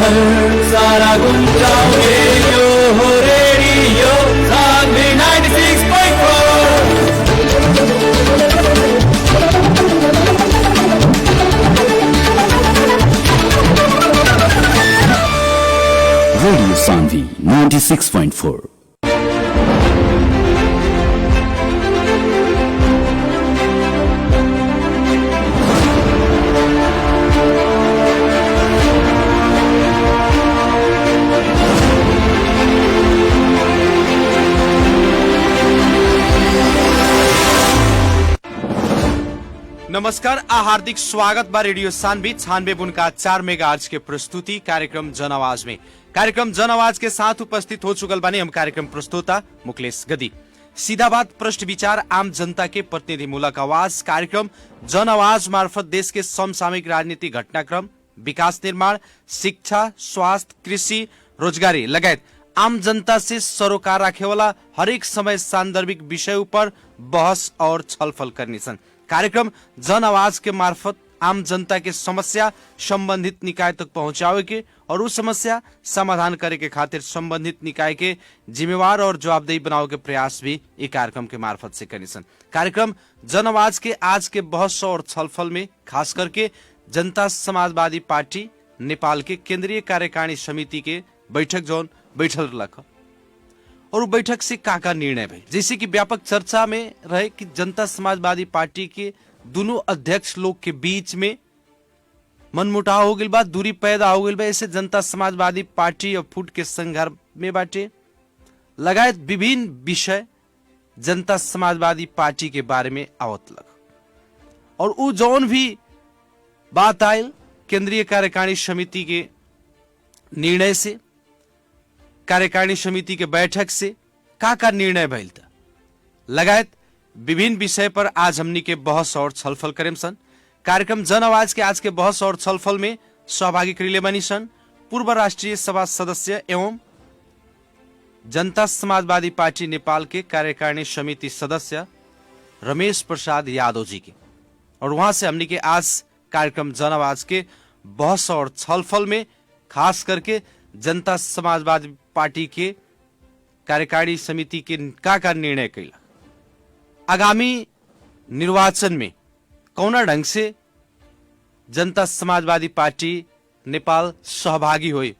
भर सारा गुंजाओ रेडियो हो रेडियो सानवी 96.4 रेडियो सानवी 96.4। नमस्कार आ हार्दिक स्वागत बा रेडियो सानवी 96.4 मेगाहर्ट्ज के प्रस्तुति कार्यक्रम जन आवाज में। कार्यक्रम जन आवाज के साथ उपस्थित हो चुकल बानी हम कार्यक्रम प्रस्तोता मुकेश गदी। सीधा बात, प्रश्न विचार, आम जनता के प्रतिनिधिमूलक आवाज कार्यक्रम जन आवाज मार्फत देश के समसामयिक राजनीतिक घटनाक्रम, विकास निर्माण, शिक्षा, स्वास्थ्य, कृषि, रोजगारी लगायत आम जनता से सरोकार राखेवाला हरेक समय सान्दर्भिक विषय पर बहस और छलफल करनी सन। कार्यक्रम जन आवाज के मार्फत आम जनता के समस्या संबंधित निकाय तक पहुंचावे के और उस समस्या समाधान करे के खातिर संबंधित निकाय के जिम्मेवार और जवाबदेही बनावे के प्रयास भी इस कार्यक्रम के मार्फत से करनी सन। कार्यक्रम जन आवाज के आज के बहस और छलफल में खास करके जनता समाजवादी पार्टी नेपाल के केंद्रीय कार्यकारिणी समिति के बैठक जौन बैठल रख और बैठक से का निर्णय भई, जैसे कि व्यापक चर्चा में रहे कि जनता समाजवादी पार्टी के दोनों अध्यक्ष लोग के बीच में मनमुटाव हो गई बा, दूरी पैदा हो गई बा। ऐसे जनता समाजवादी पार्टी और फुट के संघर्ष में बाटे लगायत विभिन्न विषय जनता समाजवादी पार्टी के बारे में आवत लग और उ जौन भी बात आयल केंद्रीय कार्यकारिणी समिति के निर्णय से, कार्यकारिणी समिति के बैठक से का निर्णय भइल था लगायत विभिन्न विषय पर आज हमनी के बहस और छलफल करेम सन। कार्यक्रम जन आवाज के आज के बहस और छलफल में सहभागी करिले बनी सन पूर्व राष्ट्रीय सभा सदस्य एवं जनता समाजवादी पार्टी नेपाल के कार्यकारिणी समिति सदस्य रमेश प्रसाद यादव जी के, और वहां से हमनी के आज कार्यक्रम जन आवाज के बहस और छलफल में खास करके जनता समाजवादी पार्टी के कार्यकारिणी समिति के का निर्णय कैला, आगामी निर्वाचन में कौना ढंग से जनता समाजवादी पार्टी नेपाल सहभागी हुई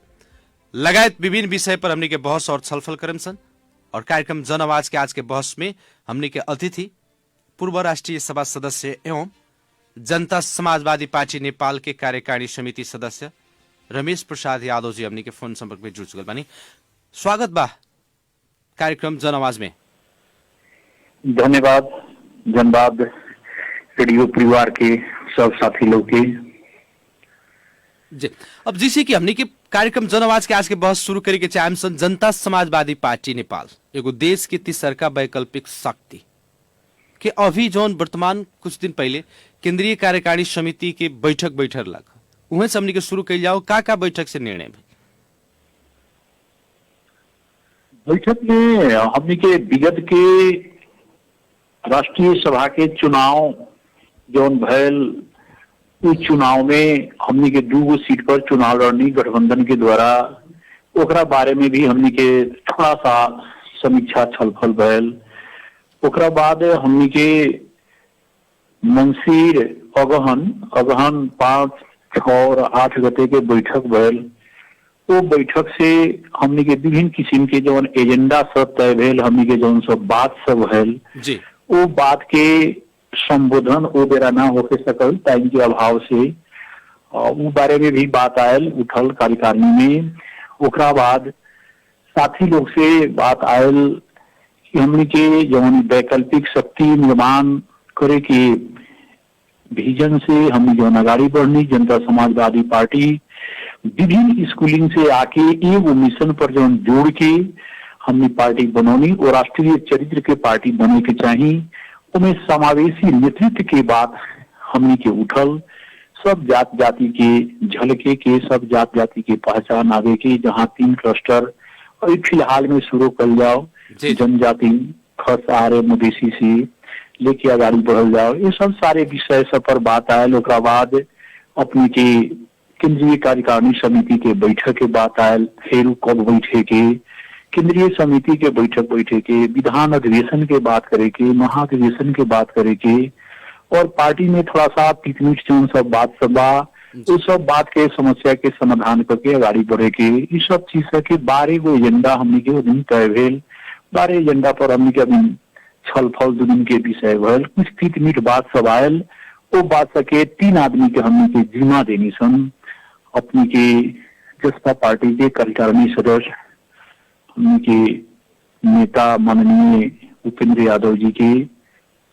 लगायत विभिन्न विषय पर हमने के बहस और छलफल करम सन। और कार्यक्रम जन आवाज के आज के बहस में हमने के अतिथि पूर्व राष्ट्रीय सभा सदस्य एवं जनता समाजवादी पार्टी नेपाल के कार्यकारिणी समिति सदस्य रमेश प्रसाद यादव जी हमनी के फोन संपर्क में जुड़ चुकल बानी। स्वागत बा कार्यक्रम जन आवाज में। धन्यवाद जनवाद रेडियो परिवार के सब साथी लोग के जी। अब जैसे कि हमनी के कार्यक्रम जन आवाज के आज के बहस शुरू करे के चाहे सन जनता समाजवादी पार्टी नेपाल एगो देश के तीसरका वैकल्पिक शक्ति के अभी जौन वर्तमान कुछ दिन पहले केंद्रीय कार्यकारिणी समिति के बैठक लग उहे से हमनी के शुरू कइल जाओ का बैठक से निर्णय भई। बैठक में हमनी के विगत के राष्ट्रीय सभा के चुनाव जौन भयल उस चुनाव में हमनी के 2 सीट पर चुनाव लड़नी गठबंधन के द्वारा, ओकरा बारे में भी हमनी के थोड़ा सा समीक्षा छलफल भयल। ओकरा बाद हमनी के मंगसिर अगहन 5, 6 और 8 गते के बैठक भयल। वो बैठक से हमनी के विभिन्न किस्म के जौन एजेंडा सब तय भेल, हमनी के जौन सब बात सब भयल जी, वो बात के संबोधन वो बेरा ना होके सकल टाइम के अभाव से वो बारे में भी बात आयल उठल कार्यकारिणी में। ओकरा बाद साथी लोग से बात आयल कि हमनी के जौन वैकल्पिक शक्ति निर्माण करे के विजन से हमनी जौन आगाड़ी बढ़नी जनता समाजवादी पार्टी विभिन्न स्कूलिंग से आके एगो मिशन पर जौन जोड़ के हमनी पार्टी बनौनी और राष्ट्रीय चरित्र के पार्टी बने के चाहिए। उनमें समावेशी नेतृत्व के बाद हमनी के उठल सब जात जाति के झलके के, सब जात जाति के पहचान आवे के, जहाँ 3 क्लस्टर और फिलहाल में शुरू कर जाओ जनजाति खस आर्य मधेसी से लेके आगाड़ी बढ़ल जाओ। ये सब सारे विषय सब पर बात आयल। ओकरा बाद अपने के केंद्रीय कार्यकारिणी समिति के बैठक के बात आयल, फिर कब बैठे के, केंद्रीय समिति के बैठक बैठे के, विधान अधिवेशन के बात करे के, महाधिवेशन के बात करे के, और पार्टी में थोड़ा सा पिकनिक जौन सब बात सब बा, उस सब बात के समस्या के समाधान करके आगाड़ी बढ़े के, इस सब चीज के 12 गो एजेंडा हमने के दिन तय भेल। 12 एजेंडा पर हमने के अभी छलफल दुनिया के विषय भल, कुछ पिकनिक बात सब आयल। वो बात सके 3 आदमी के हमने के जिम्मा देनी सन, अपनी के जसपा पार्टी के कार्यकारिणी सदस्य हमने के नेता माननीय उपेंद्र यादव जी के,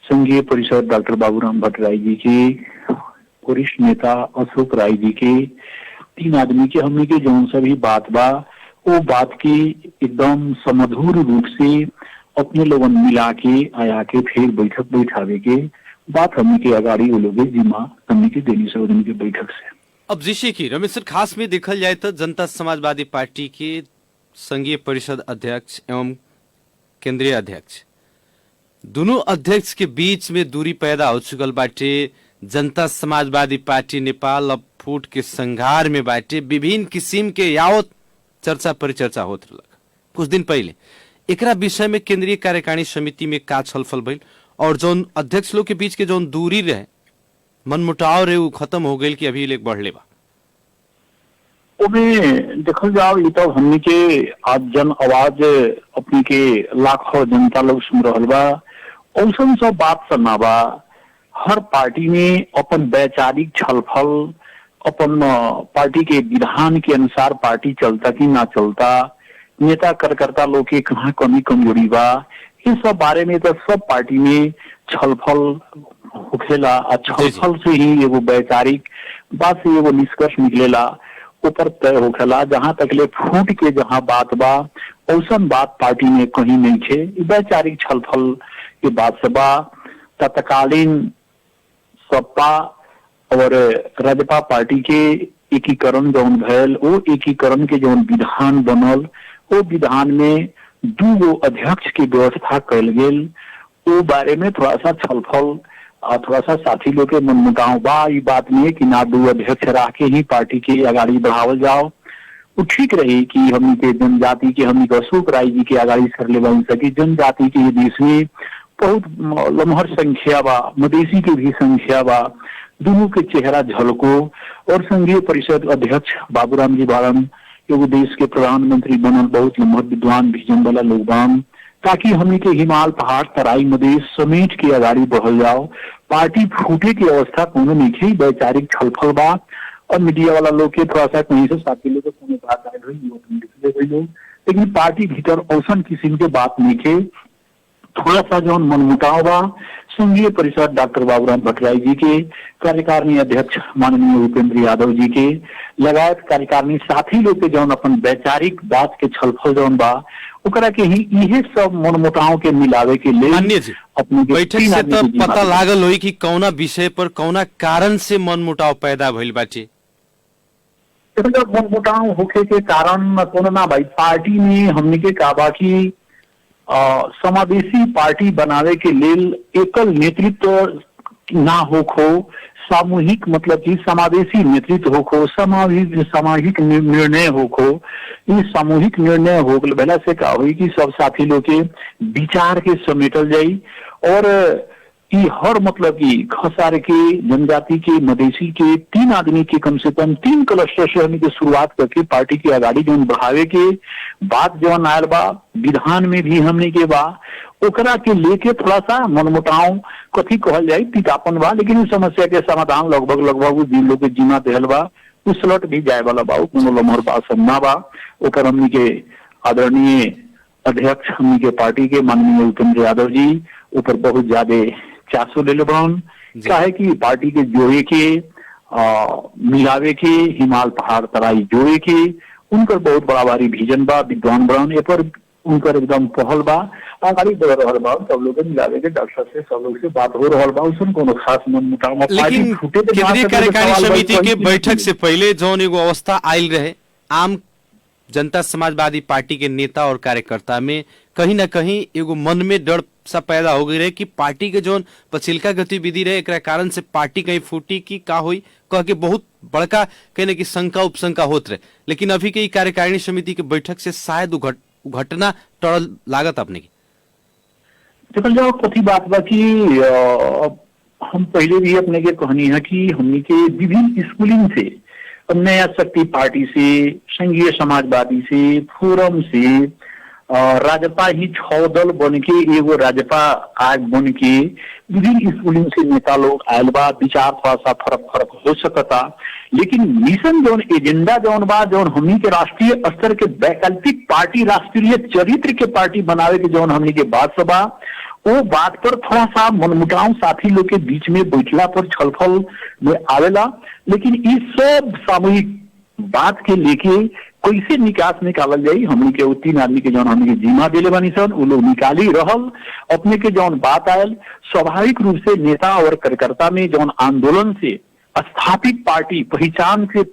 संघीय परिषद डॉक्टर बाबूराम भट्टराई जी के, वरिष्ठ नेता अशोक राय जी के, 3 आदमी के हमने के जौन सभी बात बा, वो बात की एकदम समधुर रूप से अपने लोगन मिला के आया के फिर बैठक बैठावे के बात हमने के अगाड़ी वो लोग जिम्मा हमने के देनी से उनके बैठक से। अब जैसे कि रमेश सर, खास में देखल जाए तो जनता समाजवादी पार्टी के संघीय परिषद अध्यक्ष एवं केंद्रीय अध्यक्ष, दोनों अध्यक्ष के बीच में दूरी पैदा हो चुकल बाटे। जनता समाजवादी पार्टी नेपाल अब फूट के संघार में बाटे। विभिन्न किस्म के यावत चर्चा परिचर्चा होत रहलक। कुछ दिन पहले एकरा विषय में केंद्रीय कार्यकारिणी समिति में का छलफल भइल और जौन अध्यक्ष लोग के बीच के जौन दूरी रहे, मनमुटाव रहे, वो खत्म हो गई कि अभी ले बढ़ले बा? उमें देखल जाओ, ये तो हमने के आज जन आवाज अपनी के लाखों जनता लोग सुन रहल बा, औसन सब बात सुना बा। हर पार्टी में अपन वैचारिक छलफल, अपन पार्टी के विधान के अनुसार पार्टी चलता कि ना चलता, नेता कार्यकर्ता लोग के कहाँ कमी कमजोरी बा, ये सब बारे में तो सब पार्टी में छलफल होखेला। छलफल से ही एगो वैचारिक बात से एगो निष्कर्ष निकलेला, ऊपर तय होखेला। जहां तक ले फूट के जहां बात बा, औसन बात पार्टी में कहीं नहीं छे। वैचारिक छलफल के बात से बा तत्कालीन सपा और राजपा पार्टी के एकीकरण जौन भैल, वो एकीकरण के जौन विधान बनल, वो विधान में 2 गो अध्यक्ष की व्यवस्था कल गेल। वो बारे में थोड़ा सा छलफल और थोड़ा सा साथी लोग के मनमुटाव बा ई बात में कि ना 2 अध्यक्ष रह के ही पार्टी के आगाड़ी बढ़ावल जाओ। वो ठीक रही कि हमनी के जनजाति के हमनी के अशोक राय जी के आगाड़ी सर ले बन सकी। जनजाति के देश में बहुत लम्हर संख्या बा, मधेसी के भी संख्या बा, दोनों के चेहरा झलको। और संघीय परिषद अध्यक्ष बाबूराम जी बारन एगो देश के प्रधानमंत्री बनल बहुत लम्हर विद्वान विजन वाला लोग बान, ताकि हमनी के हिमाल पहाड़ तराई मधेश समेट के आगाड़ी बढ़ल जाओ। पार्टी फूटे की अवस्था कोनो नहीं, वैचारिक छलफल बा। और मीडिया वाला लोग के थोड़ा सा कहीं से साथी लोग कोनो बात आए रही लोग, लेकिन पार्टी भीतर औसन किस्म के बात नहीं थे। थोड़ा सा जो मनमुटाव बा संघीय परिषद डॉक्टर बाबूराम भट्टराई जी के, कार्यकारिणी अध्यक्ष माननीय उपेंद्र यादव जी के लगायत कार्यकारिणी साथी लोग के जौन अपन वैचारिक बात के छलफल जौन बा, ओकरा के ही इहे सब मनमुटाव के मिलावे के लिए अपनी बैठक से तो पता लागल होई कि कौना विषय पर कौना कारण से मनमुटाव पैदा भइल बाटे। मनमुटाव होखे के कारण कोनो ना भाई, पार्टी में हमने के काबा की समावेशी पार्टी बनावे के लेल एकल नेतृत्व ना होखो, सामूहिक मतलब कि समावेशी नेतृत्व होखो, सामूहिक निर्णय होखो। ये सामूहिक निर्णय हो भेला से का हुई कि सब साथी लोग के विचार के समेटल जाई। और ये हर मतलब कि खसार के जनजाति के मधेसी के 3 आदमी के कम से कम 3 क्लस्टर से हमनी के शुरुआत करके पार्टी की आगाड़ी जो बढ़ावे के बात जो आयल बा, विधान में भी हमने के बा, ओकरा के लेके थोड़ा सा मनमुटाव कथी कहल जाए तीतापन बा। लेकिन इस समस्या के समाधान लगभग जिन लोग के जिम्मा देहल बा, उसलट भी जाए वाला बा, कोनो लम्हर बात सब ना बा। ओकर हमनी के आदरणीय अध्यक्ष हमनी के पार्टी के माननीय उपेंद्र यादव जी ऊपर बहुत ज्यादा चासो ले बन, चाहे कि पार्टी के जोड़े के मिलावे के, हिमाल पहाड़ तराई जोड़े के, उनकर बहुत बड़ा भारी विजन बा, विद्वान बन ए पर उनकर एकदम पहल बा, आगाड़ी बढ़ रहा बा। सब लोग मिलावे के डॉक्टर से सब लोग से बात हो रहा बा, उसमें कोनो खास मनमुटाव। लेकिन केंद्रीय कार्यकारिणी समिति के बैठक से पहले जौन एगो अवस्था आयल रहे, आम जनता समाजवादी पार्टी के नेता और कार्यकर्ता में कहीं ना कहीं एगो मन में डर सा पैदा हो गई रहे कि पार्टी के जो पछिलका गतिविधि रहे एक कारण से पार्टी कहीं फूटी की का हुई कह के बहुत बड़का कहने की शंका उपशंका होत रहे। लेकिन अभी के कार्यकारिणी समिति के बैठक से शायद घटना टरल लागत अपने की देखल जाओ कथी बात बा कि हम पहले भी अपने के कहनी है कि हमने के विभिन्न स्कूलिंग से, नया शक्ति पार्टी से, संघीय समाजवादी से, फोरम से, राजपा ही 6 दल बन के एगो राजपा आग बन के विभिन्न स्कूलिंग से नेता लोग आयल बा। विचार थोड़ा सा फर्क हो सकता, लेकिन मिशन जौन एजेंडा जौन बा जौन हमनी के राष्ट्रीय स्तर के वैकल्पिक पार्टी, राष्ट्रीय चरित्र के पार्टी बनावे के जौन हमनी के बात सबा, वो बात पर थोड़ा सा मनमुटाव साथी लोग के बीच में बैठला पर छलफल में आवेला। लेकिन इस सब सामूहिक बात के लेके कैसे निकास निकालल जाई, हमनी के 3 आदमी के जौन हमनी के जिम्मा दिले बनी सन उ लोग निकाली रहल। अपने के जौन बात आयल स्वाभाविक रूप से नेता और कार्यकर्ता में जौन आंदोलन से स्थापित पार्टी, पहचान से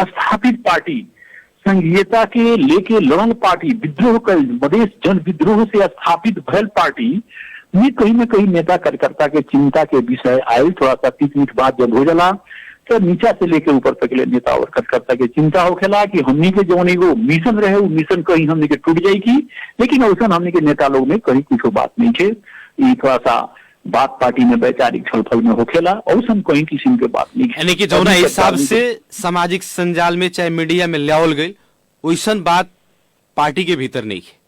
स्थापित पार्टी, संघीयता के लेके लड़ल पार्टी, विद्रोह कर मधेश जन विद्रोह से स्थापित भयल पार्टी में कहीं न कहीं नेता कार्यकर्ता के चिंता के विषय आयल। थोड़ा सा तीत बात जब हो जाला तो नीचा से लेके ऊपर तक ले नेता और कार्यकर्ता के चिंता होखेला कि हमनी के जौन एगो मिशन रहे वो मिशन कहीं हमनी के टूट जाई की। लेकिन औसन हमनी के नेता लोग में कहीं कुछ बात नहीं है। ये थोड़ा सा बात पार्टी में वैचारिक छलफल में होखेला, औसन कहीं किसी के बात नहीं है। यानी कि जौना हिसाब से सामाजिक संजाल में चाहे मीडिया में लियावल गई वैसन बात पार्टी के भीतर नहीं है।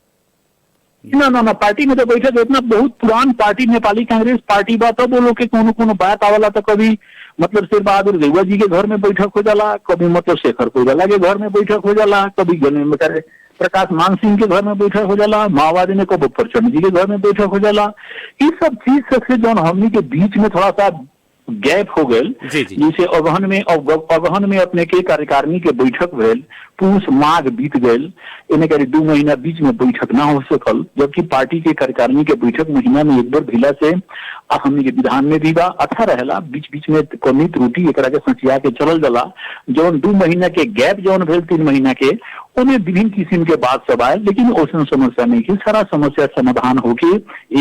ना पार्टी में तो बैठक इतना बहुत पुरान पार्टी नेपाली कांग्रेस पार्टी बा, तब वो लोग के कोनो बात आवाला तो कभी मतलब शेर बहादुर देउवा जी के घर में बैठक हो जाला, कभी मतलब शेखर कोइराला के घर में बैठक हो जाला, कभी प्रकाश मान सिंह के घर में बैठक हो जाला, माओवादी में कभी प्रचंड जी के घर में बैठक हो जाला। इस सब चीज से जो हमनी के बीच में थोड़ा सा गैप हो गए, जैसे अगहन में अपने के कार्यकारिणी के बैठक भेल, पूस माघ बीत गए, इन्हें करीब 2 महीना बीच में बैठक ना हो सकल, जबकि पार्टी के कार्यकारिणी के बैठक महीना में एक बार भिला से हमनी के विधान में भी बा अच्छा रहेला। बीच बीच में कमी त्रुटि एक के सचिया के चलल जाला। जौन 2 महीना के गैप जौन भेल 3 महीना के उन्हें विभिन्न किस्म के बात सब आए, लेकिन औसन समस्या नहीं की। सारा समस्या समाधान होके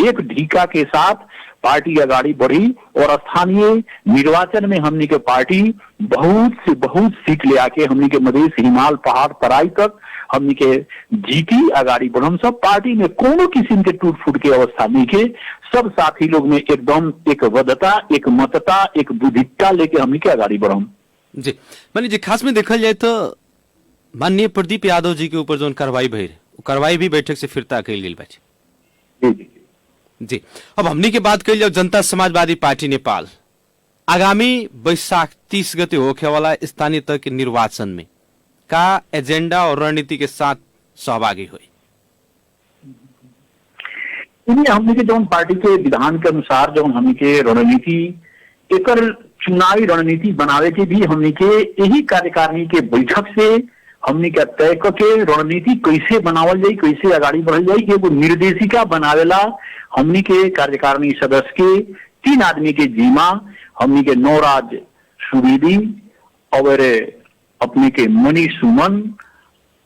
एक ढीका के साथ पार्टी आगाड़ी बढ़ी और स्थानीय निर्वाचन में हमनी के पार्टी बहुत से बहुत सीट ले आके हमनी के मधेश हिमाल पहाड़ तराई तक हमनी के जीती आगाड़ी बढ़म। सब पार्टी में कोनो किस्म के टूट फूट के अवस्था नहीं के। सब साथी लोग में एकदम एक वदता, एक मतता, एक बुद्धिता लेके हमनी के आगाड़ी बढ़म। जी मानी जी, खास में देखल जाए तो माननीय प्रदीप यादव जी के ऊपर जो कार्रवाई भई कार्रवाई भी बैठक से फिरता कल गई बात जी। अब हमनी के बात कल जाओ जनता समाजवादी पार्टी नेपाल आगामी बैशाख 30 गते होखे वाला स्थानीय तक के निर्वाचन में का एजेंडा और रणनीति के साथ सहभागी हुई। हमने के जो पार्टी के विधान के अनुसार जो हमने के रणनीति एक चुनावी रणनीति बनावे के भी हमने के यही कार्यकारिणी के बैठक से हमने के तय करके रणनीति कैसे बनावल जाए, कैसे आगाड़ी बढ़ल जाए, एगो निर्देशिका बनावेला हमने के कार्यकारिणी सदस्य के 3 आदमी के जिम्मा हमने के नौराज सुवेदी और अपने के मनीष सुमन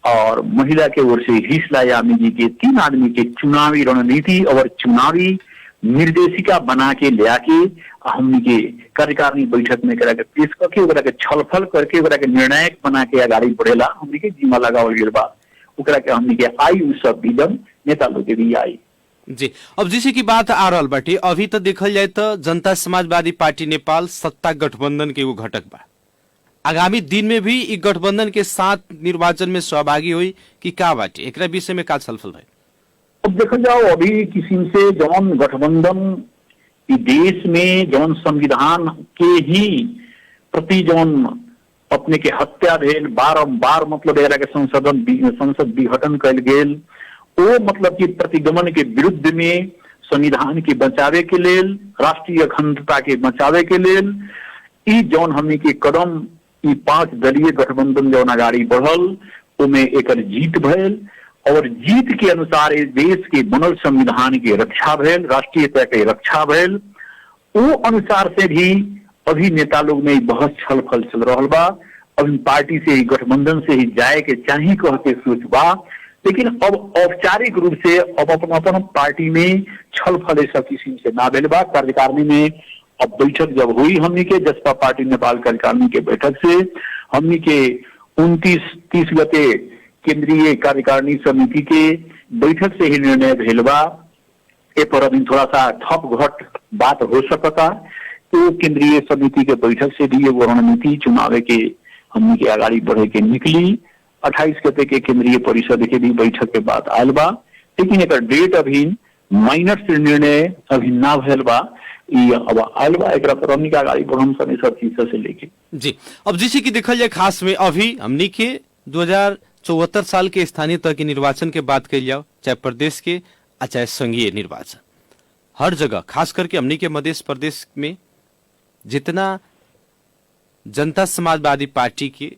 और महिला के ओर से हिस्ला यामी जी के 3 आदमी के चुनावी रणनीति और चुनावी निर्देशिका बना के ले आके हमनी के कार्यकारिणी बैठक में करा के पेश करके ओकरा के छलफल करके ओकरा के निर्णायक बना के आगाड़ी बढ़ेला हमनी के जिम्मा लगावल गेल बा। ओकरा के हमनी के आई उ सब विजन नेता लोग के भी आई जी। अब जैसे की बात आ रहल बाटी, अभी तो देखल जाए तो जनता समाजवादी पार्टी नेपाल सत्ता गठबंधन के एगो घटक बा। आगामी दिन में भी इस गठबंधन के साथ निर्वाचन में सहभागी हुई कि का बाटी, एकरा विषय में का छलफल भाई? अब देखल जाओ अभी किसी से जौन गठबंधन देश में जौन संविधान के ही प्रति जौन अपने के हत्या भेल बारम्बार मतलब के संसद विघटन कल गेल, वो मतलब कि प्रतिगमन के विरुद्ध में संविधान के बचावे के लेल, राष्ट्रीय अखंडता के बचावे के लेल ई जौन हमनी के कदम ई 5 दलीय गठबंधन जौन आगाड़ी बढ़ल उमें एक जीत भयल और जीत के अनुसार इस देश के बनल संविधान के रक्षा भयल, राष्ट्रीयता के रक्षा भयल। वो अनुसार से भी अभी नेता लोग में बहस छलफल चल रहा बा अब पार्टी से ही गठबंधन से ही जाए के चाहे कह के सोचबा, लेकिन अब औपचारिक रूप से अब अपन पार्टी में छलफल सब किसी से ना भेल बा। कार्यकारिणी में अब बैठक जब हुई हमनी के जसपा पार्टी नेपाल कार्यकारिणी के बैठक से हमनी के 29-30 गते केंद्रीय कार्यकारिणी समिति के बैठक से ही निर्णय भेल बा। ए पर अभी थोड़ा सा ठप घट बात हो सकता, तो केंद्रीय समिति के बैठक से भी एगो रणनीति चुनाव के हमनी के आगाड़ी बढ़े के निकली। 28 गते के केंद्रीय परिषद के भी बैठक के बाद आयल बा, लेकिन एक डेट अभी माइनर से निर्णय अभी ना भेल बा। अब आयल बा एक पर हमनी के आगाड़ी बढ़म सन सब चीज से लेके जी। अब जैसे कि देखल जाए खास में अभी हमनी के 2074 साल के स्थानीय तह के निर्वाचन के बात कही जाओ, चाहे प्रदेश के चाहे संघीय निर्वाचन, हर जगह खास करके हमनी के मध्य प्रदेश में जितना जनता समाजवादी पार्टी के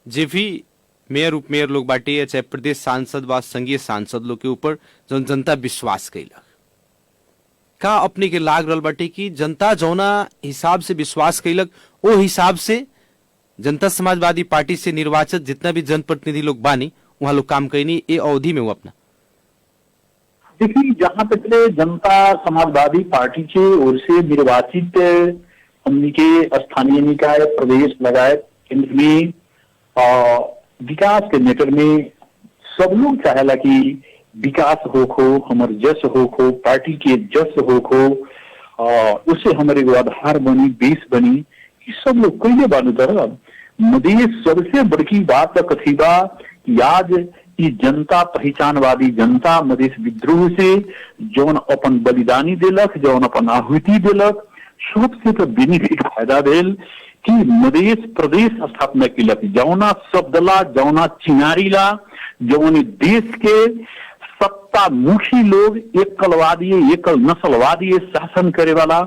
जे भी मेयर उपमेयर लोग बाटे या चाहे प्रदेश सांसद व संघीय सांसद लोग के ऊपर जो जनता विश्वास कैलक, का अपने के लाग रहल बाटे कि जनता जौना हिसाब से विश्वास कैलक वो हिसाब से जनता समाजवादी पार्टी से निर्वाचित जितना भी जनप्रतिनिधि लोग बानी वहां लोग काम कैनी ये अवधि में वो अपना। देखिए, जहां तक जनता समाजवादी पार्टी के ओर से निर्वाचित हमनी के स्थानीय निकाय प्रदेश लगायत केंद्र में विकास के मैटर में सब लोग चाहेला कि विकास होखो, हमर जस होखो, पार्टी के जस होखो, उससे हमारे आधार बनी, बेस बनी, ये सब लोग कैले बानू तरह मधेश सबसे बड़की बात कथी बा कि आज ये जनता पहचानवादी जनता मधेश विद्रोह से जौन अपन बलिदानी दिलक, जौन अपन आहुति दिलक, सबसे तो बेनिफिट फायदा भेल कि मधेश प्रदेश स्थापना किलक। जौना शब्दला, जौना चिनारीला, जौन देश के सत्तामुखी लोग एकलवादी एकल नस्लवादी शासन करे वाला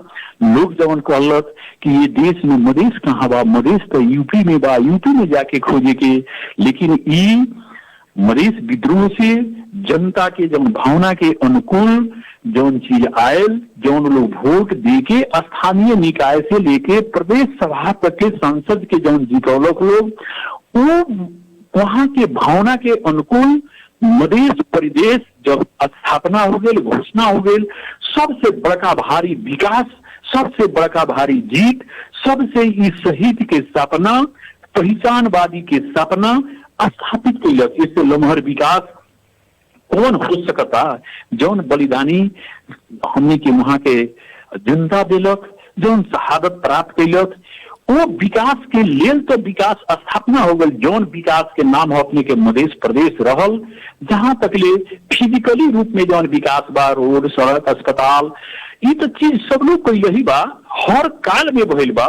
लोग जौन कहलक कि ये देश में मधेश कहाँ बा, मधेश तो यूपी में बा, यूपी में जाके खोजे के, लेकिन ई मधेश विद्रोह से जनता के जौन भावना के अनुकूल जौन चीज आयल, जौन लोग वोट देके स्थानीय निकाय से लेके प्रदेश सभा तक के संसद के जौन जीतौलक लोग, वो वहां के भावना के अनुकूल मधेश परिदेश जब स्थापना हो गई, घोषणा हो गई, सबसे बड़का भारी विकास, सबसे बड़का भारी जीत, सबसे इस शहीद के सपना, पहचानवादी के सपना स्थापित कैलक। इससे लम्हर विकास कौन हो सकता? जौन बलिदानी हमने के वहां के जनता दिलक, जौन शहादत प्राप्त कैलक, वो विकास के लेल तो विकास स्थापना हो गई। जौन विकास के नाम हो अपने के मधेश प्रदेश रहल, जहां तक ले फिजिकली रूप में जौन विकास बा, रोड, सड़क, अस्पताल, ये तो चीज सब लोग कैल ही बा, हर काल में भइल बा।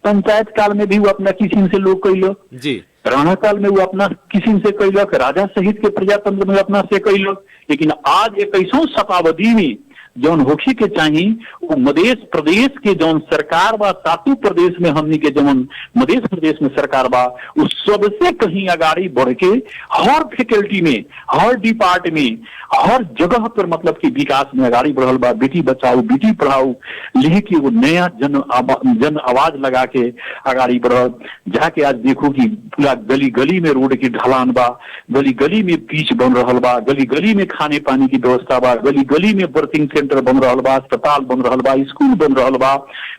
पंचायत काल में भी वो अपना किसी से लोग कैलक जी, राणा काल में वो अपना किसी से कैलक, राजा सहित के प्रजातंत्र में अपना से कैलक, लेकिन आज 21वीं शताब्दी में जौन होखी के चाहिए वो मधेश प्रदेश के जौन सरकार बा, सातों प्रदेश में हमनी के जौन मधेश प्रदेश में सरकार बा, उस सबसे कहीं आगाड़ी बढ़ के हर फैकल्टी में, हर डिपार्ट में, हर जगह पर मतलब कि विकास में आगाड़ी बढ़ल बा। बेटी बचाओ, बेटी पढ़ाओ लिख के वो नया जन आवाज लगा के आगाड़ी बढ़ल। जाके आज देखो कि पूरा गली गली में रोड की ढलान बा, गली गली में पिच बन रहल बा, गली गली में खाने पानी की व्यवस्था बा, गली गली में बर्थिंग सेंटर बन रहल बा, अस्पताल बन रहल बा, स्कूल बन रहल बा।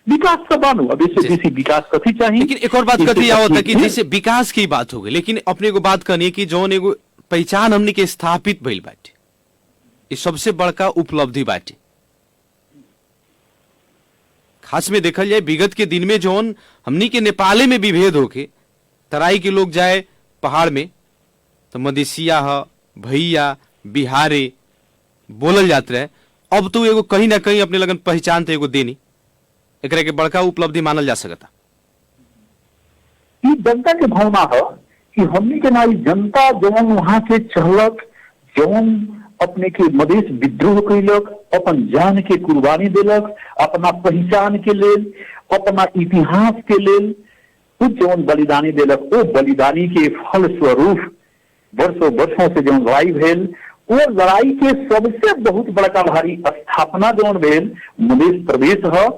विकास सब बानू, अब इससे बेसी विकास कथी चाहिए? लेकिन एक और बात कथी आवत है कि जैसे विकास की बात हो गई, लेकिन अपने को बात करनी कि जौन एगो पहचान हमने के स्थापित भइल बाटे, ये सबसे बड़का उपलब्धि बाटे। खास में देखल जाए विगत के दिन में जौन हमनी के नेपाले में विभेद होके तराई के लोग जाए पहाड़ में तो मधेसिया ह, भैया, बिहारे बोलल जात रहे, अब तो एगो कहीं ना कहीं अपने लगन पहचान तो एगो देनी, एकरा के बड़का उपलब्धि मानल जा सकता। ये जनता के भावना है कि हमनी के नाई जनता जौन वहां के चहलक, जौन अपने के मधेश विद्रोह कैलक, अपन जान के कुर्बानी दिलक, अपना पहचान के लेल, अपना इतिहास के लेल कुछ जौन बलिदानी दिलक, वो बलिदानी के फल स्वरूप वर्षों वर्षों से जौन लड़ाई भेल, वो लड़ाई के सबसे बहुत बड़का भारी स्थापना जौन भेल मधेश प्रदेश है।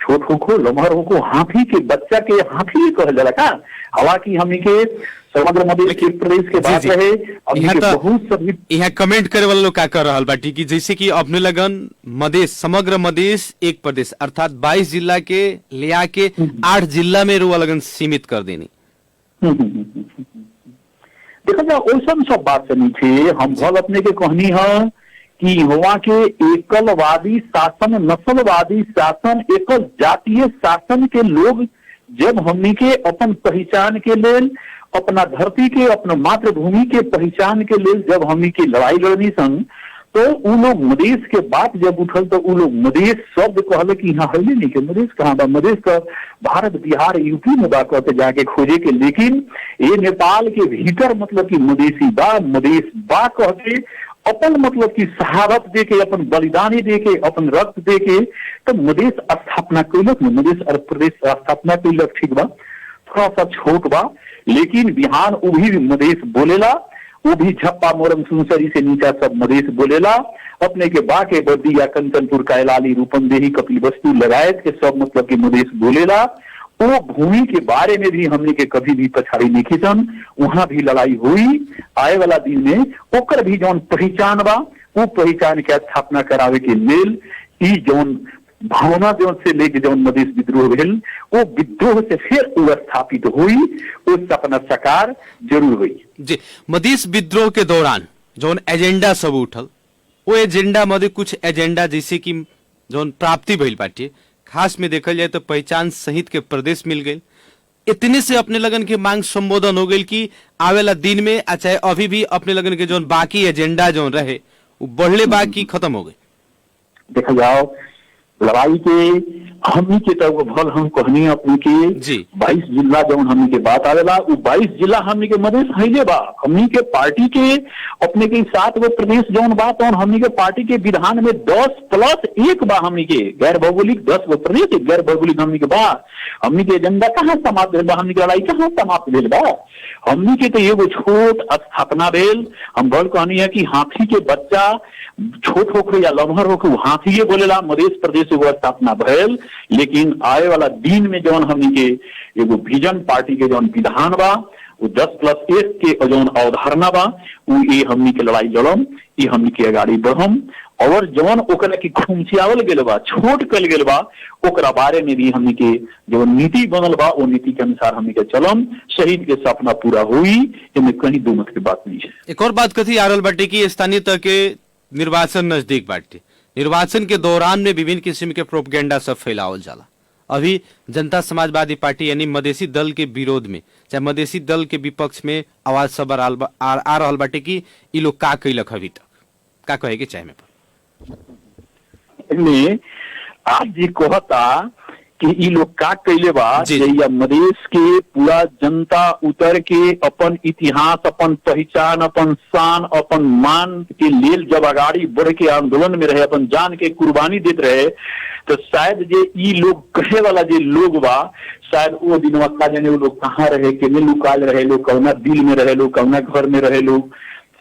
छोट होको लम्हर होको हाथी के बच्चा के हाथी कहल जाला का। हालांकि हमनी के समग्र मध्य प्रदेश के बात रहे, हमनी के बहुत सभी यहाँ कमेंट करे वाला लोग का कर रहा बाटी कि जैसे कि अपने लगन मधेश समग्र मधेश एक प्रदेश अर्थात 22 जिला के लिया के 8 जिला में रुआ लगन सीमित कर देनी। देखा जाए ओसन सब बात से नीचे हम भल अपने के कहनी है कि हुआ के एकलवादी शासन, नस्लवादी शासन, एकल जातीय शासन के लोग जब हमनी के अपन पहचान के लेल, अपना धरती के, अपना मातृभूमि के पहचान के लेल जब हमनी की लड़ाई लड़नी सन, तो उ लोग मधेश के बात जब उठल तो उ लोग मधेश शब्द कहले कि यहाँ है नहीं के मधेश कहाँ बा, मधेश का भारत बिहार यूपी में बा कहते जाके खोजे के। लेकिन ये नेपाल के भीतर मतलब कि मधेसी बा, मधेश बा कहते अपन मतलब की शहादत दे के, अपन बलिदानी दे के, अपन रक्त दे के तो मधेश स्थापना कैलक न, मधेश प्रदेश स्थापना कैलक। ठीक बा, थोड़ा सा छोट बा, लेकिन बिहान वो भी मधेश बोलेला, वो भी झप्पा मोरम सुनसरी से नीचा सब मधेश बोलेला। अपने के बाके बद्दी या कंचनपुर, कैलाली, रूपंदेही, कपिलवस्तु लगायत के सब मतलब के मधेश बोलेला। वो भूमि के बारे में भी हमने के कभी भी पछाड़ी नहीं खींचन, वहां भी लड़ाई हुई। आए वाला दिन में ओकर भी जौन पहचान बा, वो पहचान के स्थापना करावे के लेल ई जौन भावना जौन से लेके जौन मधेश विद्रोह भेल, वो विद्रोह से फिर वो स्थापित हुई, वो सपना साकार जरूर हुई जी। मधेश विद्रोह के दौरान जौन एजेंडा सब उठल, वो एजेंडा मध्य कुछ एजेंडा जैसे कि जौन प्राप्ति भइल बाटे, खास में देखल जाए तो पहचान सहित के प्रदेश मिल गई। इतने से अपने लगन के मांग संबोधन हो गई कि आवेला दिन में चाहे अभी भी अपने लगन के जौन बाकी एजेंडा जौन रहे वो बढ़ले बाकी खत्म हो गई। देखा जाओ लड़ाई के हमनी के तब भल हम कहनी अपनी के 22 जिला जौन हमनी के बात आवेला, वो 22 जिला हमनी के मधेश हईले बा। हमनी के पार्टी के अपने के 7 गो प्रदेश जौन बात और हमनी के पार्टी के विधान में 10+1 बा। हमनी के गैर भौगोलिक 10 गो प्रदेश, गैर भौगोलिक हमनी के बा। हमनी के एजेंडा कहाँ समाप्त भेल बा, हमनी के लड़ाई कहाँ समाप्त भेल बा। हमनी के तो एगो छोट स्थापना भेल। हम भल कहनी है कि हाथी के बच्चा छोट होकर या लम्हर होकर हाथी बोलेला, मधेश प्रदेश एगो स्थापना भैल। लेकिन आए वाला दिन में जौन हमनी के एगो विजन पार्टी के जौन विधान बा, वो 10+1 के जौन अवधारणा बा, वो ये हमनी के लड़ाई लड़म, ये हमनी के आगाड़ी बढ़म। और जौन ओकरा की खुमचियावल गेल बा, छोट कल गेल बा, ओकरा बारे में भी हमनी के जो नीति बनल बा, वो नीति के अनुसार हमनी के चलम। शहीद के सपना पूरा हुई, इनमें कहीं दो मत की बात नहीं है। एक और बात कथी आ रहल बाटे कि स्थानीय तक के निर्वाचन नजदीक बाटे, निर्वाचन के दौरान में विभिन्न किस्म के प्रोपगेंडा सब फैलावल जाला। अभी जनता समाजवादी पार्टी यानी मधेसी दल के विरोध में, चाहे मधेसी दल के विपक्ष में आवाज सब आ रहल बाटे कि ई लोग का कैलक अभी तक, का कहे के चाहे में आज जी कहता कि ई लोग का कैले बा, या मधेश के पूरा जनता उतर के अपन इतिहास, अपन पहचान, अपन शान, अपन मान के लेल जब आगाड़ी बढ़ के आंदोलन में रहे, अपन जान के कुर्बानी देते रहे, तो शायद जे ई लोग कहे वाला जे लोग बा, शायद वो दिन का जाने वो लोग कहाँ रहे, केने लुकाल रहे लोग, कौना दिल में रहे लोग, कौना घर में रहे लोग,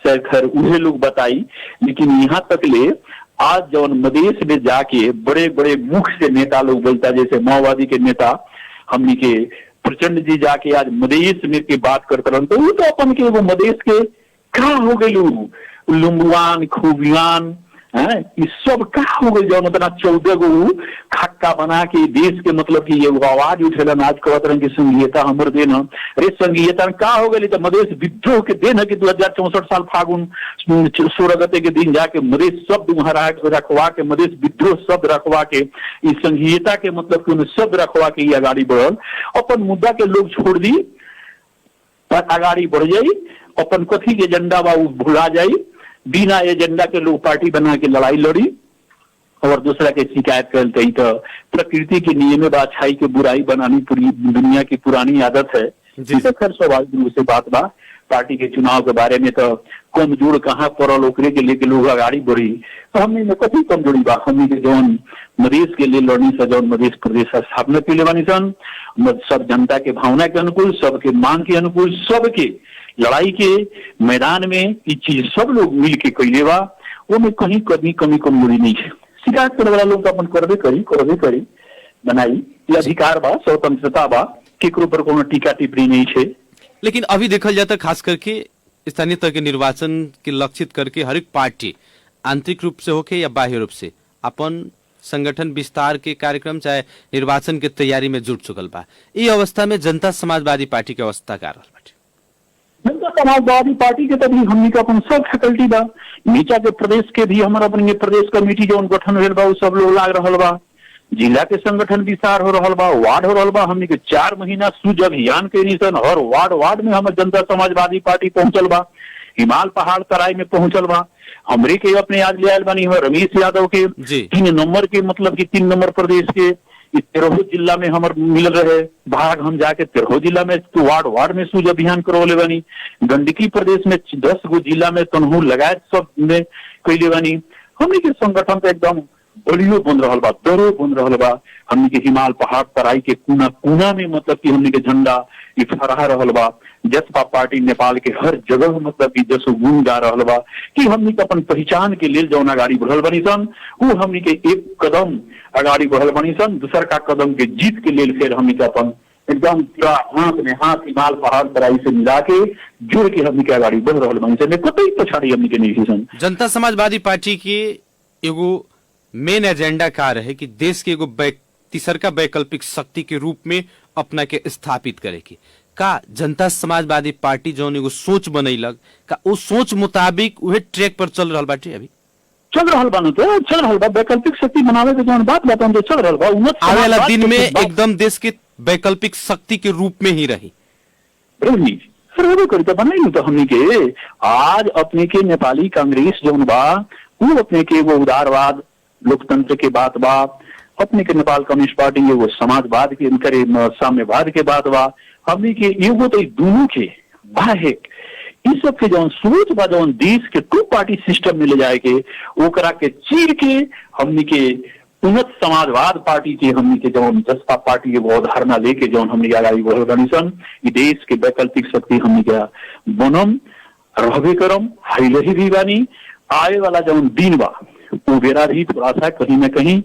शायद खैर उन्हें लोग बताई। लेकिन यहाँ तक ले आज जौन मधेश में जाके बड़े बड़े मुख से नेता लोग बोलता, जैसे माओवादी के नेता हमनी के प्रचंड जी जाके आज मधेश में के बात करते रहन, तो वो तो अपन के वो मधेश के का हो गए लुम्बुआन, खूबियान, इस सब का हो गए जो मतलब 14 गो खक्का बना के देश के मतलब की ये आवाज उठेलन। आज कहत रहे कि संघीयता हमर देन, अरे संघीयता का हो गई तो मधेश विद्रोह के देन है कि 2064 साल फागुन 16 गते के दिन जाके मधेश शब्द वहां रखवा के, मधेश विद्रोह शब्द रखवा के, इस संघीयता के मतलब कि शब्द रखवा के ये आगाड़ी बढ़ल। अपन मुद्दा के लोग छोड़ दी, आगाड़ी बढ़ जाई, अपन कथी के एजेंडा बा भुला जाई, बिना एजेंडा के लोग पार्टी बना के लड़ाई लड़ी और दूसरा के शिकायत करते। तो प्रकृति के नियम बा, अच्छाई के बुराई बनानी पूरी दुनिया की पुरानी आदत है। तो खैर स्वाभाविक रूप से बात बा, पार्टी के चुनाव के बारे में तो कमजोर कहाँ पड़ल ओकरे के लेके लोग आगाड़ी बढ़ी। तो हमने में कथी कमजोरी बा, हमने के जौन मधेश के लिए लड़नी से जौन मधेश प्रदेश स्थापना के लिए बानी सन, सब जनता के भावना के अनुकूल, सबके मांग के अनुकूल, सबके लड़ाई के मैदान में ये चीज सब लोग मिल के कैले बा, वो में कहीं कमी कमजोरी नहीं है। शिकायत करे वाला लोग अपन करबे करी, बनाई, ये अधिकार बा, स्वतंत्रता बा, केकरो पर कोनो टीका टिप्पणी नहीं है। लेकिन अभी देखल जाता खास करके स्थानीय तह के निर्वाचन के लक्षित करके हर एक पार्टी आंतरिक रूप से होके या बाह्य रूप से अपन संगठन विस्तार के कार्यक्रम चाहे निर्वाचन के तैयारी में जुट चुकल बा। ई अवस्था में जनता समाजवादी पार्टी के अवस्था का रहल बाटे। जनता समाजवादी पार्टी के तभी हमनी का अपन सब फैकल्टी बा, नीचा के प्रदेश के भी हमारा अपन ये प्रदेश कमेटी जो गठन भेल बा, सब लोग लाग रहल बा, जिला के संगठन विस्तार हो रहल बा, वार्ड हो रहल बा। हमनी के 4 महीना सूझ अभियान के निशन हर वार्ड में हमारे जनता समाजवादी पार्टी पहुंचल बा, हिमाल पहाड़ तराई में पहुंचल बा। हमरे के अपने आज ले आयल बानी रमेश यादव के 3 नंबर के, मतलब कि 3 नंबर प्रदेश के 13 जिला में हमार मिल रहे भाग, हम जाके 13 जिला में वार्ड में सूझ अभियान करवले बानी। गंडकी प्रदेश में 10 गो जिला में तनहू लगायत सब में कैले बानी। हमने के संगठन तो एकदम बलियो बन रहा बा, दरो बन रहा बा। हमने के हिमाल पहाड़ तराई के कोना कोना में मतलब कि हमने के झंडा फहरा रहा बा। जसपा पार्टी नेपाल के हर जगह मतलब कि जसो गुण गा रहा बा कि हमने के अपन पहचान के लिए जौन अगाड़ी बढ़ल बनी सन, वो हमने के एक कदम अगाड़ी बढ़ल बनी सन। दूसर का कदम के जीत के लिए फिर हमने के अपन एकदम पूरा हाथ में हाथ हिमाल पहाड़ तराई से मिला के जोड़ के हमने के अगाड़ी बढ़ रहा बनी सन। कतई पछाड़ी हमने के नहीं सन। जनता समाजवादी पार्टी के एगो मेन एजेंडा का रहे कि देश के एगो तीसरका वैकल्पिक शक्ति के रूप में अपना के स्थापित करे की का जनता समाजवादी पार्टी जो एगो सोच बनैलक का उस सोच मुताबिक उहे ट्रैक पर चल रहा बाटे? अभी चल रहा बा, तो चल रहा बा। वैकल्पिक शक्ति बनावे के जौन बात बताऊं तो चल रहा बा। आने वाला दिन में एकदम देश के वैकल्पिक शक्ति के रूप में ही रही करके बनाई तो हमने के आज अपने के नेपाली कांग्रेस जौन बा, वो अपने के वो उदारवाद लोकतंत्र के बात बा, अपने के नेपाल कम्युनिस्ट पार्टी वो समाजवाद के करे साम्यवाद के बात बा। हमने के एगो तो दोनों के बाहेक इस सब के जौन सोच बा, जौन देश के 2 पार्टी सिस्टम में ले जाए के ओकरा के चीर के हमने के उन्नत समाजवाद पार्टी के हमने के जौन जसपा पार्टी के वो अवधारणा लेके जौन हमने आगाड़ी बढ़ल बानी सन। देश के वैकल्पिक शक्ति हमने के बनम रहबे करम, हाइलही भी बानी। आए वाला जौन दिन बा वो बेरा भी थोड़ा सा कहीं न कहीं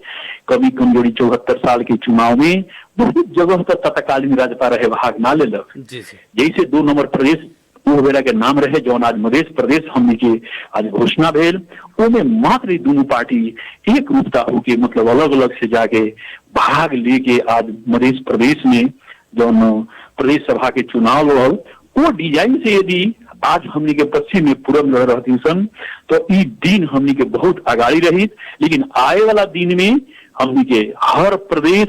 कभी कमजोरी 74 साल के चुनाव में बहुत जगह तक तत्कालीन राज्यपाल रहे भाग ना ले लग। जैसे 2 नंबर प्रदेश वो बेरा के नाम रहे जौन आज मध्य प्रदेश हमने के आज घोषणा भेल, ओमे मात्र दोनों पार्टी एक रूपता होके मतलब अलग अलग से जाके भाग लेके आज मध्य प्रदेश में जौन प्रदेश सभा के चुनाव लड़ल, वो डिजाइन से यदि आज हमने के पश्चिम में पूरब लड़ रहती सन तो ई दिन हमने के बहुत आगाड़ी रही। लेकिन आए वाला दिन में हमने के हर प्रदेश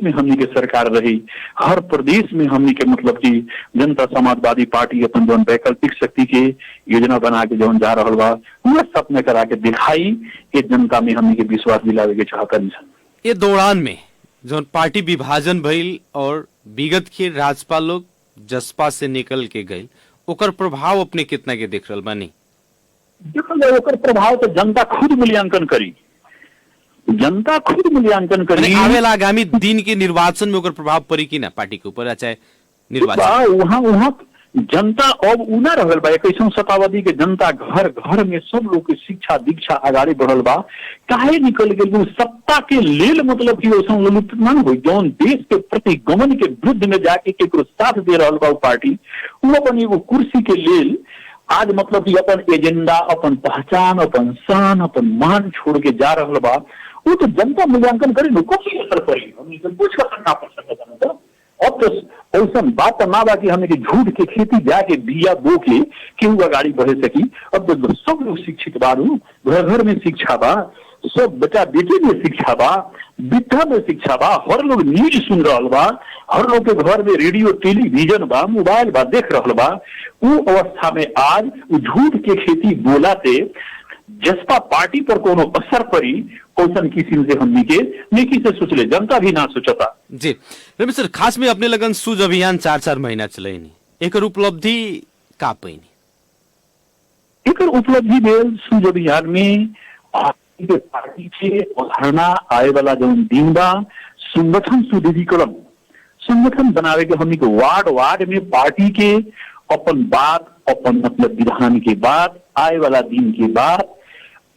में हमने के सरकार रही, हर प्रदेश में हमने के मतलब कि जनता समाजवादी पार्टी अपन जौन वैकल्पिक शक्ति के योजना बना के जौन जा रहा बा, पूरा सपने करा के दिखाई के जनता में हमने के विश्वास दिलावे के चाहता नहीं सन। ये दौरान में जौन पार्टी विभाजन भइल और विगत के राज्यपाल लोग जसपा से निकल के गए, ओकर प्रभाव अपने कितना के देख रहल बानी? देखो ओकर प्रभाव तो जनता खुद मूल्यांकन करी, जनता खुद मूल्यांकन करी। आवे वाला आगामी दिन के निर्वाचन में ओकर प्रभाव पड़ी कि ना पार्टी के ऊपर, चाहे निर्वाचन वहाँ जनता अब उना रहल बा। 21वीं शताब्दी के जनता घर घर में सब लोग के शिक्षा दीक्षा आगाड़ी बढ़ल बा। काहे निकल गए सत्ता के लेल मतलब कि ओसन ललित ना हो जौन देश के प्रति गमन के विरुद्ध में जाके केकरो साथ दे रहल बा पार्टी, वो अपन एगो कुर्सी के लेल आज मतलब कि अपन एजेंडा, अपन पहचान, अपन शान, अपन मान छोड़ के जा रहल बा। वो तो जनता मूल्यांकन करे न कौन असर पड़ी, हम कुछ का करना पड़ सकता। अब तो ऐसा बात ना बा कि हमें झूठ के खेती जाके बिया बो के क्यों आगाड़ी बढ़े सकी। अब तो सब लोग शिक्षित बारू, घर घर में शिक्षा बा, सब बेटा बेटी में शिक्षा बा, विद्या में शिक्षा बा, हर लोग न्यूज सुन रहा बा, हर लोग के घर में रेडियो टेलीविजन बा, मोबाइल बा देख रहा बा। वो अवस्था में आज झूठ के खेती बोलाते जसपा पार्टी पर कोनो असर पड़ी कौन किसी से हमनी के नेकी से सोच ले, जनता भी ना सोचता। जी रमेश सर, खास में अपने लगन सूझ अभियान 4-4 महीना चले एक उपलब्धि का पैनी? एक उपलब्धि भेल सूझ अभियान में पार्टी के अवधारणा आए वाला जो दिन बा संगठन सुदृढ़ीकरण, संगठन बनावे के हमनी के वार्ड में पार्टी के अपन बात, अपन मतलब विधान के बात, आए वाला दिन के बाद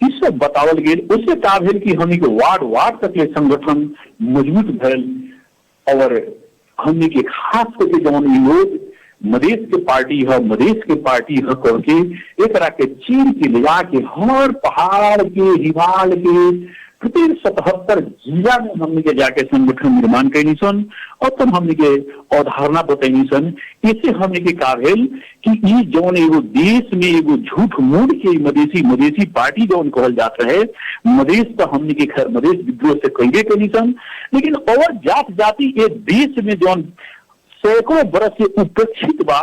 ई सब बतावल गेल। उससे का भेल कि हमनी के वार्ड वार्ड तक के संगठन मजबूत भेल और हमनी के खास करके जौन लोग मधेश के पार्टी है करके एक के चीर के ले जाके हर पहाड़ के हिमाल के प्रत्येक 77 जिला में हमने के जाके संगठन निर्माण कैनी सन और तब हमने के अवधारणा बतैनी सन। इससे हमने के का भेल कि ई जौन एगो देश में एगो झूठ मूठ के मधेसी पार्टी जौन कहल जात रहे, मधेश तो हमने के खैर मधेश विद्रोह से कैले कैनी सन, लेकिन और जात जाति ये देश में जौन सैकड़ों बरस से उपेक्षित बा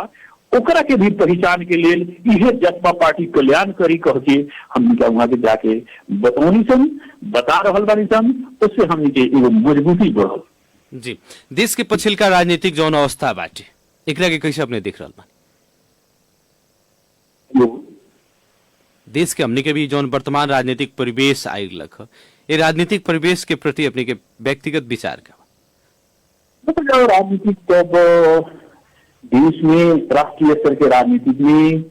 ओकरा के भी पहचान के लिए इहे जसपा पार्टी कल्याण करी कह के हमने के वहां के जाके बतौनी सन, बता रहल बानी सन। उससे हमने के एगो मजबूती बढ़ल। जी, देश के पछिल्का राजनीतिक जौन अवस्था बाटे एकरा के कैसे अपने देख रहल बानी? देश के हमने के भी जौन वर्तमान राजनीतिक परिवेश आयल ह, ये राजनीतिक परिवेश के प्रति अपने के व्यक्तिगत विचार का? राजनीतिक तब देश में राष्ट्रीय स्तर के राजनीतिक में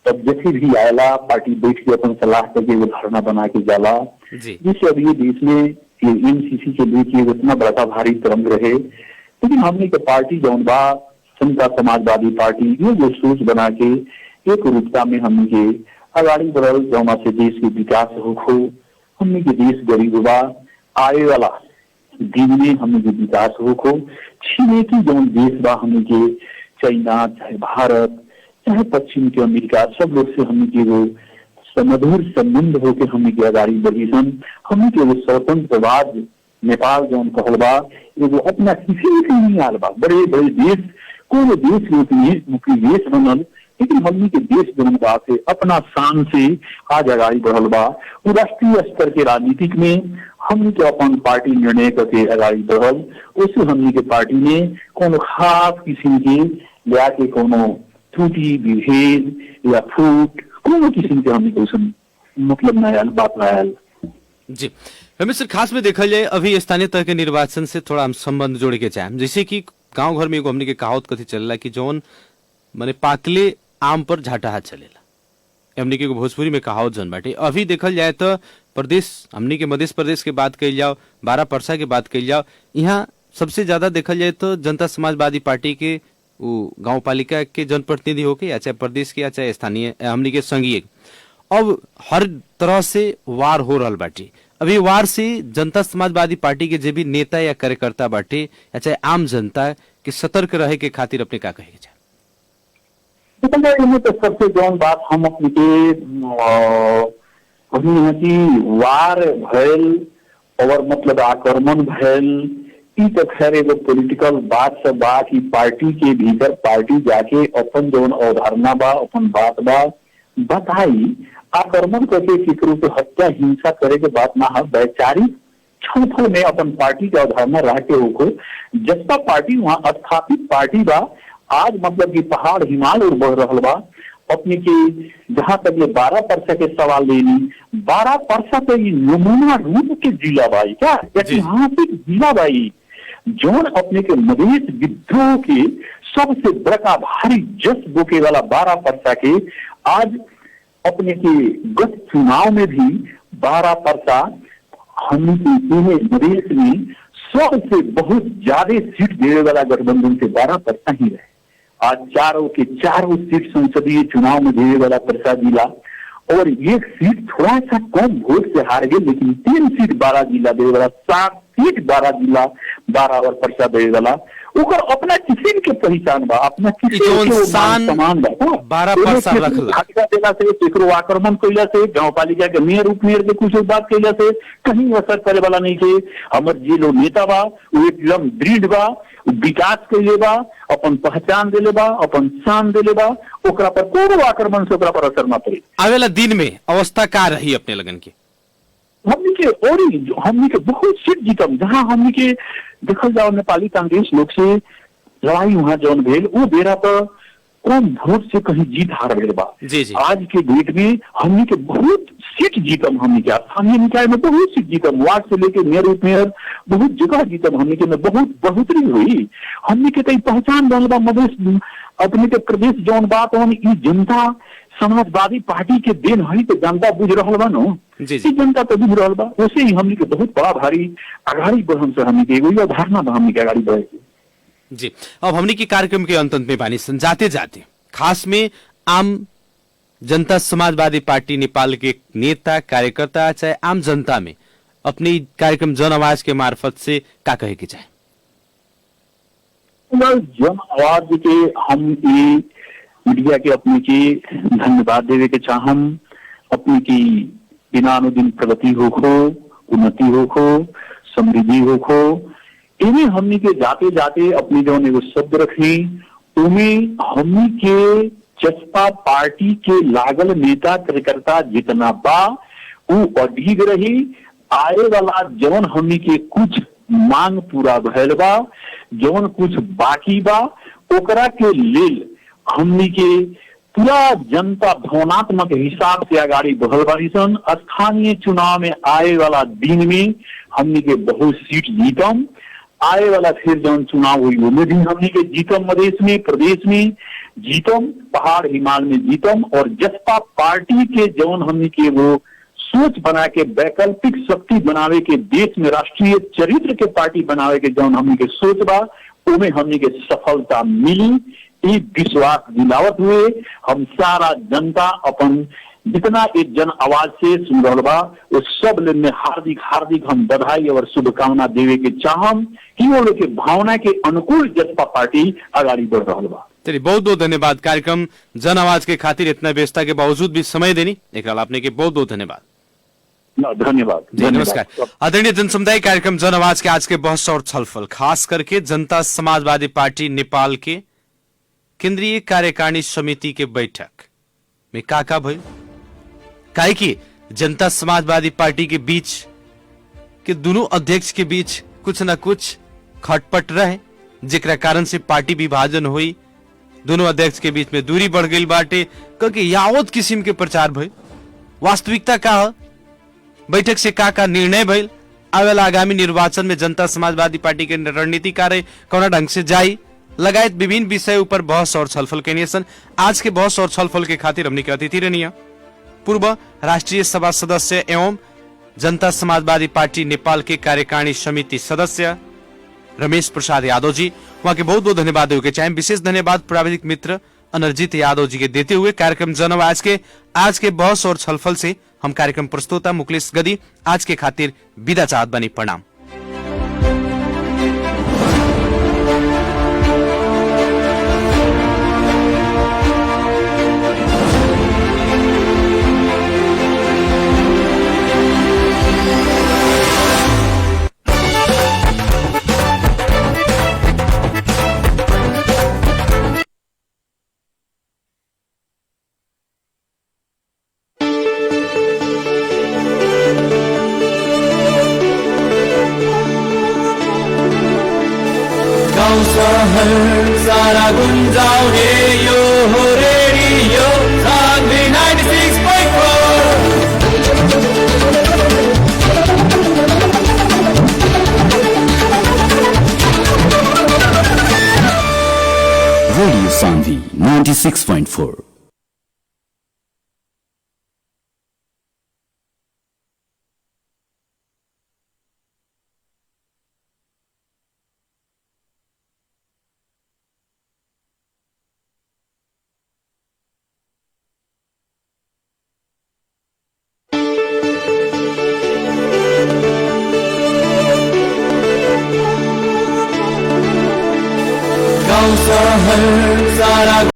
तब जैसे भी आयला पार्टी बैठ के अपन सलाह करके वो धारणा बना के जाला, जिससे अब ये देश में एमसीसी के लिए इतना बड़ा भारी तरंग रहे। लेकिन हमने के पार्टी जौन बा समता समाजवादी पार्टी ये जो सोच बना के एक रूपता में हमने के अगाड़ी बढ़ल जौना से देश के विकास हो, हमने के देश गरीब बा आए वाला दिन में हमने के विकास हो, छिमेकी जौन देश बा हमने के चाइना चाहे भारत चाहे पश्चिम के अमेरिका सब लोग से हमने के वो समधुर संबंध होके हमने के अगाड़ी बढ़ी सन। हमने के वो स्वतंत्रवाद नेपाल जौन कहल बा एगो अपना किसी से नहीं आल बा, बड़े बड़े देश कोई देश मुखी देश बनल, लेकिन हमने के देश जौन बा से अपना शान से आज अगाड़ी बढ़ल बा। वो राष्ट्रीय स्तर के राजनीतिक में हमने के अपन पार्टी निर्णय करके अगाड़ी बढ़ल। उससे हमने के पार्टी ने कोनो खास किस्म के लिया के कोनो त्रुटि विभेद या फूट कोनो किस्म के हमने के मतलब न आयल, बात न आयल। जी रमेश सर, खास में देखा जाए अभी स्थानीय तह के निर्वाचन से थोड़ा हम संबंध जोड़े के चाहें, जैसे कि गांव घर में एगो हमने के कहावत कथी चलेला कि जौन माने पाकले आम पर झाटा हाथ चलेला, हमने के भोजपुरी में कहावत जन बाटे। अभी देखल जाए तो प्रदेश हमने के मध्य प्रदेश के बात कही जाओ, 12 परसा के बात कही जाओ, यहाँ सबसे ज्यादा देखल जाए तो जनता समाजवादी पार्टी के गांव पालिका के जनप्रतिनिधि होके या चाहे प्रदेश के या चाहे स्थानीय हमने के संघीय, अब हर तरह से वार हो रहा बाटे। अभी वार से जनता समाजवादी पार्टी के जो भी नेता या कार्यकर्ता बाटे या चाहे आम जनता के सतर्क रहे के खातिर अपने का कहे जाए? तो सबसे जौन बात हम अपने के कि वार भैल और मतलब आक्रमण भैल, ई तो खैर एगो पॉलिटिकल बात से बा कि पार्टी के भीतर पार्टी जाके अपन जौन अवधारणा बा अपन बात बा बताई, आक्रमण करके केकरो के हत्या हिंसा करे के बात ना है। वैचारिक छलफल में अपन पार्टी के अवधारणा रह के होको जसपा पार्टी वहाँ स्थापित पार्टी बा। आज मतलब कि पहाड़ हिमाल और बढ़ रहा बा। अपने के जहां तक ये 12 परसा के सवाल लेनी, 12 परसा तो ये नमूना रूप के जिला बाई क्या ऐतिहासिक जिला बाई जौन अपने के मधेश विद्रोह के सबसे बड़का भारी जस बोके वाला 12 परसा के आज अपने के गत चुनाव में भी 12 परसा हम मधेश में सबसे बहुत ज्यादा सीट देने वाला गठबंधन से 12 परसा ही रहे। आज चारों के चारों सीट संसदीय चुनाव में देने वाला परसा जिला और एक सीट थोड़ा सा कम वोट से हार गए, लेकिन 3 सीट 12 जिला देने वाला, 7 सीट 12 जिला 12 और परसा देने वाला ओकर अपना किसी के पहचान बा, अपना किसी के समान बा। 12 परसा रखला देला से एकरो आक्रमण कइला से गांव पालिका के मेयर उप मेयर के कुछ बात कइला से कहीं असर करे वाला नहीं थे। हमर जे लोग नेता बा वो एकदम दृढ़ बा, विकास कइले बा, अपन पहचान देले बा, अपन शान देले बा, ओकरा पर कोनो आक्रमण से ओकरा पर असर ना पड़े। आवेला दिन में अवस्था का रही अपने लगन के? हमनी के बहुत सीट जीतम, जहां हमनी के देखल जाओ नेपाली कांग्रेस लोग से लड़ाई वहां जौन भेल वो बेरा तो कम वोट से कहीं जीत हार भेल बा। आज के डेट में हमनी के बहुत सीट जीतम, हमनी के स्थानीय निकाय में बहुत सीट जीतम, वार्ड से लेके मेयर उप मेयर बहुत जगह जीतम, हमनी के में बहुत बढ़ोतरी हुई। हमनी के पहचान बनल बा मधेश अपने के प्रदेश जौन बात ई जनता समाजवादी पार्टी के देन है तो जनता बुझ रहा बा नो जी, जी। ई जनता तो बुझ रहा बा उसे ही हमनी के बहुत बड़ा भारी आगाड़ी बढ़म से हमनी के एगो अवधारणा बा हमनी के आगाड़ी बढ़े के। जी, अब हमने की कार्यक्रम के अंत में बानी सन जाते जाते खास में आम जनता समाजवादी पार्टी नेपाल के नेता कार्यकर्ता चाहे आम जनता में अपनी कार्यक्रम जन आवाज के मार्फत से का कहे के चाहे? जन आवाज के हम ये मीडिया के अपने की धन्यवाद देवे के चाहम अपने की दिनानुदिन प्रगति होखो उन्नति होखो समृद्धि होखो इन्हें हमनी के जाते जाते अपनी जो एगो शब्द रखी उमें हमनी के जसपा पार्टी के लागल नेता कार्यकर्ता जितना बा वो अधिक रही आए वाला जवन हमनी के कुछ मांग पूरा भयल बा जवन कुछ बाकी बा ओकरा के लेल हमनी के पूरा जनता भावनात्मक हिसाब से आगाड़ी बढ़ल बारी सन। स्थानीय चुनाव में आए वाला दिन में हमनी के बहुत सीट जीतम आए वाला फिर जौन चुनाव हुई उनमें भी हमनी के जीतम मधेश में प्रदेश में जीतम पहाड़ हिमालय में जीतम और जसपा पार्टी के जौन हमनी के वो सोच बना के वैकल्पिक शक्ति बनावे के देश में राष्ट्रीय चरित्र के पार्टी बनावे के जौन हमनी के सोच बा उमें हमनी के सफलता मिली ई विश्वास दिलावत हुए हम सारा जनता अपन जितना एक जन आवाज से सुन रहा बा उस सब में हार्दिक हार्दिक हम बधाई और शुभकामना देवे के चाहम कि वो लोग के भावना के अनुकूल जसपा पार्टी आगाड़ी बढ़ रहा बा। चलिए बहुत बहुत धन्यवाद कार्यक्रम जन आवाज के खातिर इतना व्यस्तता के बावजूद भी समय देनी एक आपने के बहुत बहुत धन्यवाद। धन्यवाद जी नमस्कार। आदरणीय जनसमुदाय कार्यक्रम जन आवाज के आज के बहस और छलफल खास करके जनता समाजवादी पार्टी नेपाल के केंद्रीय कार्यकारिणी समिति के बैठक में का भइल काहे कि जनता समाजवादी पार्टी के बीच के दोनों अध्यक्ष के बीच कुछ न कुछ खटपट रहे जेकरा कारण से पार्टी विभाजन हुई दोनों अध्यक्ष के बीच में दूरी बढ़ गई बाटे क्योंकि यावत किस्म के प्रचार भइल वास्तविकता का है बैठक से का निर्णय भइल आवेला आगामी निर्वाचन में जनता समाजवादी पार्टी के रणनीति कार्य कौन ढंग से जाई लगायत विभिन्न विषय ऊपर बहस और छलफल के सन। आज के बहस और छलफल के खातिर हमने के अतिथि रहनी पूर्व राष्ट्रीय सभा सदस्य एवं जनता समाजवादी पार्टी नेपाल के कार्यकारिणी समिति सदस्य रमेश प्रसाद यादव जी वहां के बहुत बहुत धन्यवाद देवे के चाहे विशेष धन्यवाद प्राविधिक मित्र अनर्जित यादव जी के देते हुए कार्यक्रम जन आवाज के आज के बहस और छलफल से हम कार्यक्रम प्रस्तोता मुकलेश गदी आज के खातिर विदा चाहत बनी। प्रणाम। सारा गुंजाउने यो हो रेडियो सान्वी 96.4 रेडियो सान्वी 96.4